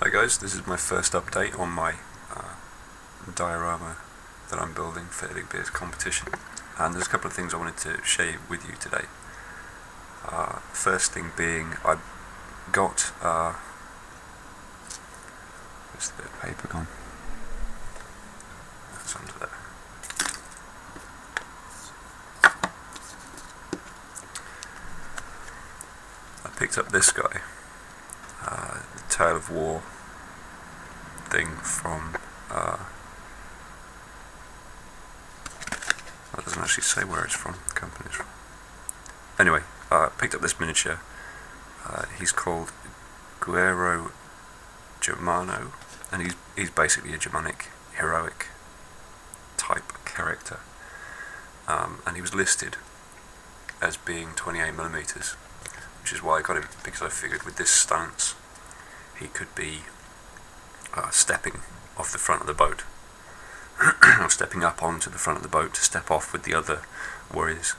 Hi guys, this is my first update on my diorama that I'm building for IDICBeers competition, and there's a couple of things I wanted to share with you today. First thing being, I got where's the paper gone? That's under there. I picked up this guy, the Tale of War thing from it doesn't actually say where it's from, the company's from. Anyway, picked up this miniature. He's called Guerrero Germano, and he's basically a Germanic heroic type character, and he was listed as being 28mm, which is why I got him, because I figured with this stance he could be stepping off the front of the boat, or stepping up onto the front of the boat to step off with the other warriors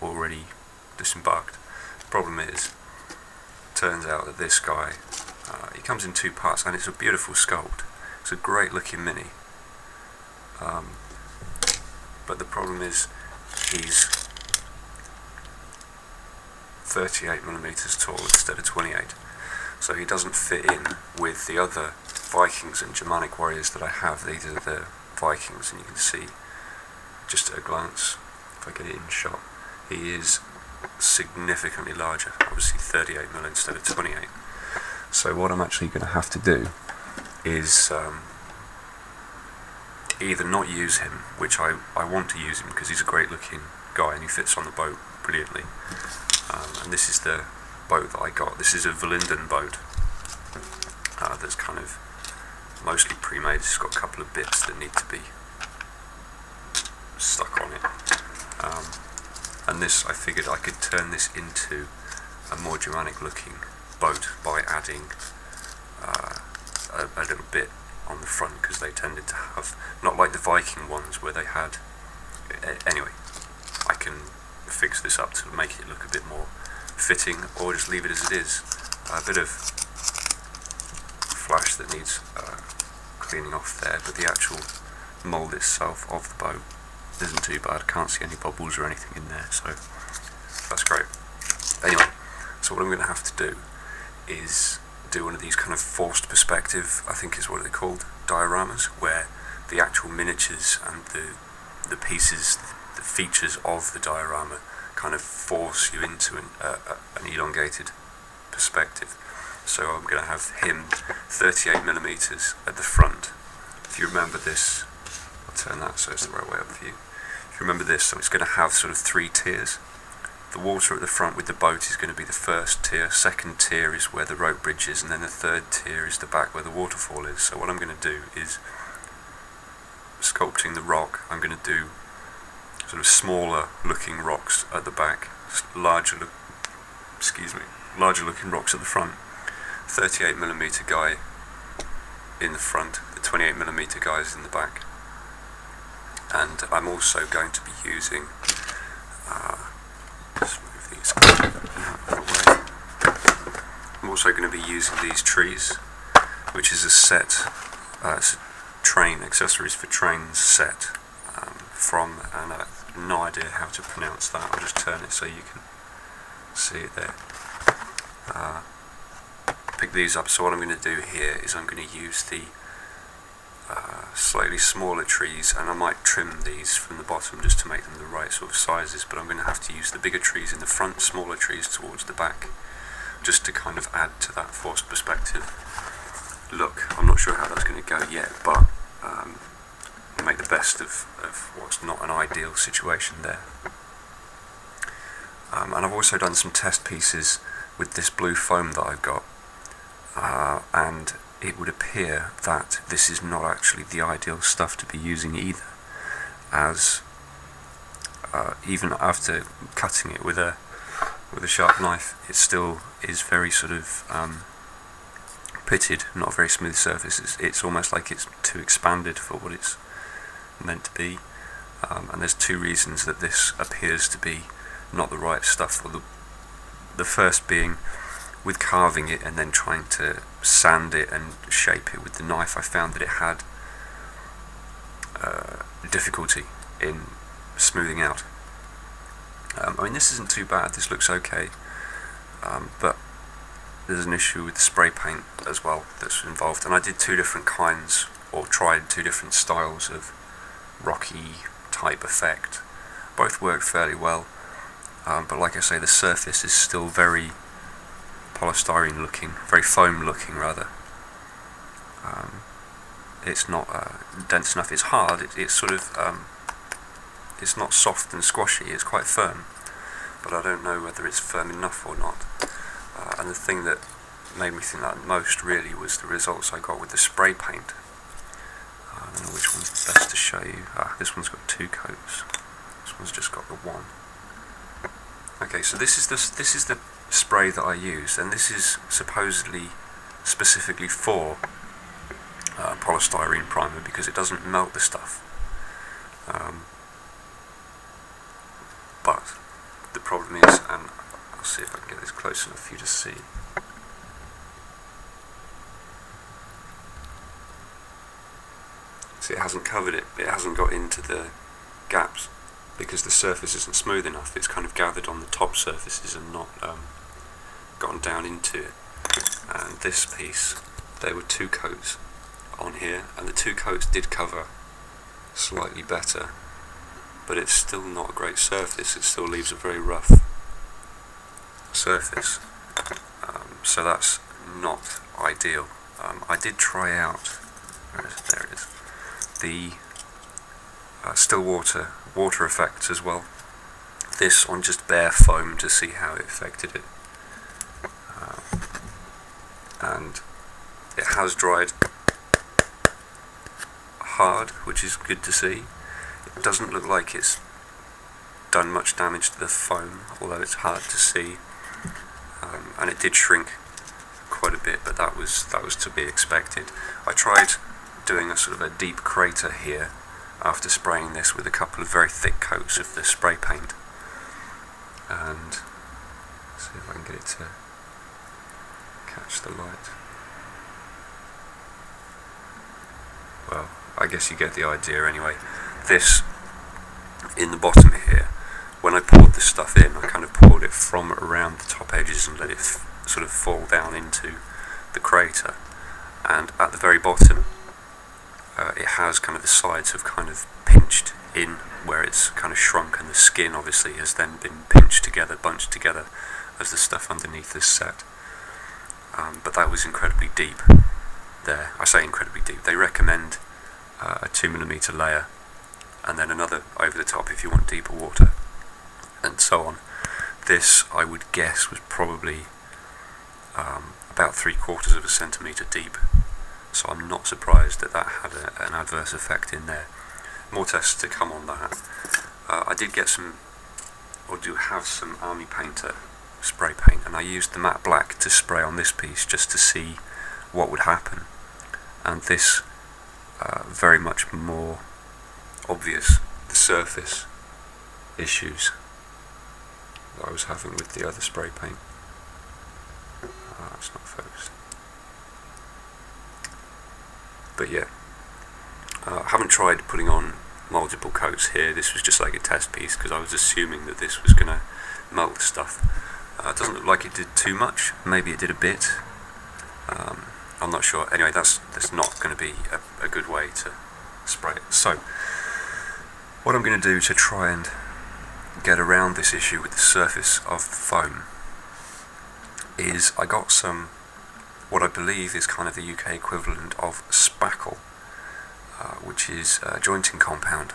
already disembarked. The problem is, turns out that this guy, he comes in two parts, and it's a beautiful sculpt. It's a great looking mini, but the problem is he's 38mm tall instead of 28, so he doesn't fit in with the other Vikings and Germanic warriors that I have. These are the Vikings, and you can see just at a glance, if I get it in shot, he is significantly larger, obviously 38mm instead of 28. So what I'm actually going to have to do is either not use him, which I want to use him because he's a great looking guy and he fits on the boat brilliantly, and this is the boat that I got. This is a Verlinden boat that's kind of mostly pre-made. It's got a couple of bits that need to be stuck on it, and this, I figured I could turn this into a more Germanic looking boat by adding a little bit on the front, because they tended to have, not like the Viking ones where they had, anyway, I can fix this up to make it look a bit more fitting, or just leave it as it is. A bit of flash that needs cleaning off there, but the actual mould itself of the boat isn't too bad. I can't see any bubbles or anything in there, so that's great. Anyway, so what I'm going to have to do is do one of these kind of forced perspective, I think is what they're called, dioramas, where the actual miniatures and the pieces, the features of the diorama kind of force you into an elongated perspective. So I'm going to have him 38mm at the front. If you remember this, I'll turn that so it's the right way up for you. If you remember this, so it's going to have sort of three tiers. The water at the front with the boat is going to be the first tier, second tier is where the rope bridge is, and then the third tier is the back where the waterfall is. So what I'm going to do is, sculpting the rock, I'm going to do sort of smaller looking rocks at the back, larger looking rocks at the front. 38mm guy in the front, the 28mm guys in the back, and I'm also going to be using let's move these out of the way. I'm also going to be using these trees, which is a set, it's a train, accessories for trains set from, and I have no idea how to pronounce that. I'll just turn it so you can see it there. Pick these up. So what I'm going to do here is I'm going to use the slightly smaller trees, and I might trim these from the bottom just to make them the right sort of sizes, but I'm going to have to use the bigger trees in the front, smaller trees towards the back, just to kind of add to that forced perspective look. I'm not sure how that's going to go yet, but make the best of what's not an ideal situation there. And I've also done some test pieces with this blue foam that I've got, and it would appear that this is not actually the ideal stuff to be using either, as even after cutting it with a sharp knife, it still is very sort of pitted, not a very smooth surface. It's almost like it's too expanded for what it's meant to be, and there's two reasons that this appears to be not the right stuff. Well, the first being with carving it and then trying to sand it and shape it with the knife, I found that it had difficulty in smoothing out. I mean, this isn't too bad, this looks okay, but there's an issue with the spray paint as well that's involved, and I did two different kinds, or tried two different styles of rocky type effect. Both worked fairly well, but like I say, the surface is still very polystyrene looking, very foam looking rather. It's not dense enough. It's hard. It's sort of it's not soft and squashy. It's quite firm, but I don't know whether it's firm enough or not. And the thing that made me think that most really was the results I got with the spray paint. I don't know which one's best to show you. This one's got two coats. This one's just got the one. Okay, so this is the spray that I use, and this is supposedly specifically for polystyrene primer because it doesn't melt the stuff. But the problem is, and I'll see if I can get this close enough for you to see. See, it hasn't covered it. It hasn't got into the gaps because the surface isn't smooth enough. It's kind of gathered on the top surfaces and not gotten down into it. And this piece, there were two coats on here, and the two coats did cover slightly better, but it's still not a great surface. It still leaves a very rough surface, so that's not ideal. I did try out, there it is, the still water effects as well. This on just bare foam to see how it affected it, and it has dried hard, which is good to see. It doesn't look like it's done much damage to the foam, although it's hard to see, and it did shrink quite a bit, but that was to be expected. I tried doing a sort of a deep crater here after spraying this with a couple of very thick coats of the spray paint, and see if I can get it to catch the light. Well, I guess you get the idea anyway. This, in the bottom here, when I poured this stuff in, I kind of poured it from around the top edges and let it sort of fall down into the crater, and at the very bottom it has kind of the sides have kind of pinched in where it's kind of shrunk, and the skin obviously has then been pinched together, bunched together as the stuff underneath is set. But that was incredibly deep there. I say incredibly deep. They recommend a 2mm layer and then another over the top if you want deeper water, and so on. This, I would guess, was probably about 3/4 of a centimetre deep, so I'm not surprised that that had an adverse effect in there. More tests to come on that. I did get some, or do have some Army Painter spray paint, and I used the matte black to spray on this piece just to see what would happen, and this very much more obvious the surface issues that I was having with the other spray paint. It's not focused. But yeah, I haven't tried putting on multiple coats here. This was just like a test piece because I was assuming that this was going to melt stuff. It doesn't look like it did too much. Maybe it did a bit. I'm not sure. Anyway, that's not going to be a good way to spray it. So, what I'm going to do to try and get around this issue with the surface of the foam is I got some, what I believe is kind of the UK equivalent of spackle, which is a jointing compound.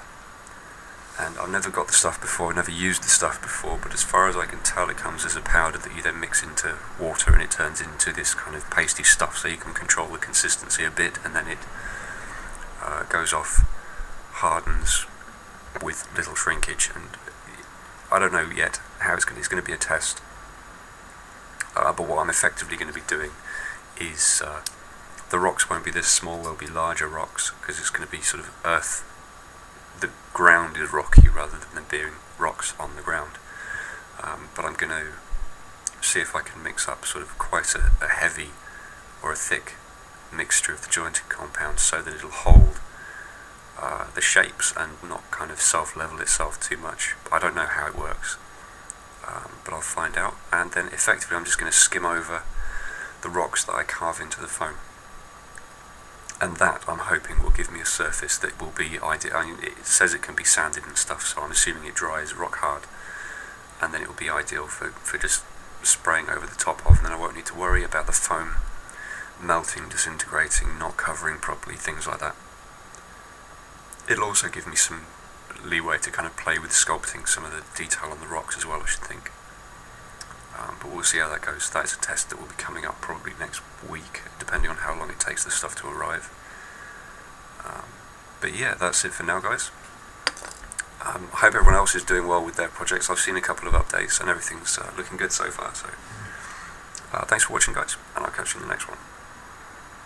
And I've never got the stuff before, I've never used the stuff before, but as far as I can tell it comes as a powder that you then mix into water and it turns into this kind of pasty stuff, so you can control the consistency a bit, and then it goes off, hardens with little shrinkage, and I don't know yet how it's going to be a test. But what I'm effectively going to be doing is the rocks won't be this small, they'll be larger rocks, because it's going to be sort of earth. The ground is rocky rather than there being rocks on the ground. But I'm going to see if I can mix up sort of quite a heavy or a thick mixture of the jointed compounds so that it'll hold the shapes and not kind of self-level itself too much. I don't know how it works, but I'll find out, and then effectively I'm just going to skim over the rocks that I carve into the foam, and that I'm hoping will give me a surface that will be ideal. I mean, it says it can be sanded and stuff, so I'm assuming it dries rock hard, and then it will be ideal for just spraying over the top of, and then I won't need to worry about the foam melting, disintegrating, not covering properly, things like that. It'll also give me some leeway to kind of play with sculpting some of the detail on the rocks as well, I should think. But we'll see how that goes. That is a test that will be coming up probably next week, depending on how long it takes the stuff to arrive. But yeah, that's it for now, guys. I hope everyone else is doing well with their projects. I've seen a couple of updates and everything's looking good so far. So thanks for watching, guys, and I'll catch you in the next one.